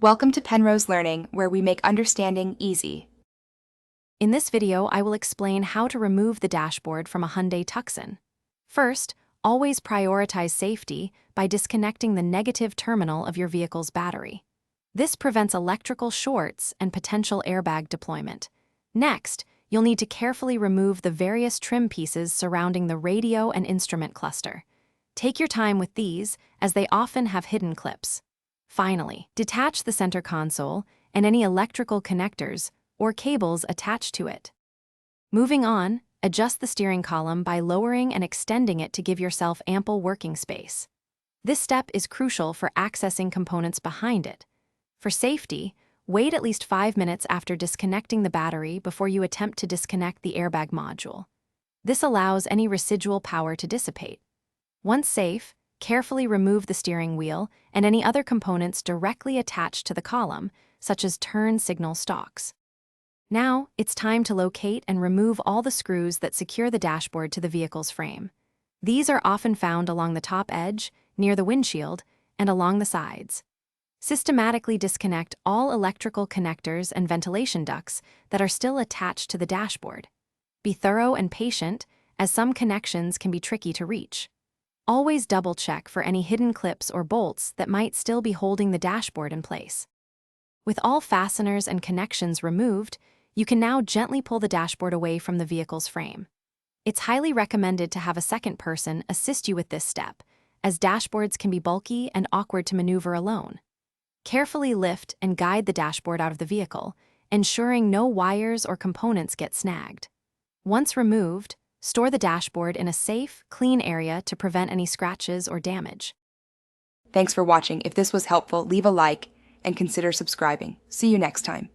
Welcome to Penrose Learning, where we make understanding easy. In this video, I will explain how to remove the dashboard from a Hyundai Tucson. First, always prioritize safety by disconnecting the negative terminal of your vehicle's battery. This prevents electrical shorts and potential airbag deployment. Next, you'll need to carefully remove the various trim pieces surrounding the radio and instrument cluster. Take your time with these, as they often have hidden clips. Finally, detach the center console and any electrical connectors or cables attached to it. Moving on, adjust the steering column by lowering and extending it to give yourself ample working space. This step is crucial for accessing components behind it. For safety, wait at least 5 minutes after disconnecting the battery before you attempt to disconnect the airbag module. This allows any residual power to dissipate. Once safe, carefully remove the steering wheel and any other components directly attached to the column, such as turn signal stalks. Now, it's time to locate and remove all the screws that secure the dashboard to the vehicle's frame. These are often found along the top edge, near the windshield, and along the sides. Systematically disconnect all electrical connectors and ventilation ducts that are still attached to the dashboard. Be thorough and patient, as some connections can be tricky to reach. Always double-check for any hidden clips or bolts that might still be holding the dashboard in place. With all fasteners and connections removed, you can now gently pull the dashboard away from the vehicle's frame. It's highly recommended to have a second person assist you with this step, as dashboards can be bulky and awkward to maneuver alone. Carefully lift and guide the dashboard out of the vehicle, ensuring no wires or components get snagged. Once removed, store the dashboard in a safe, clean area to prevent any scratches or damage. Thanks for watching. If this was helpful, leave a like and consider subscribing. See you next time.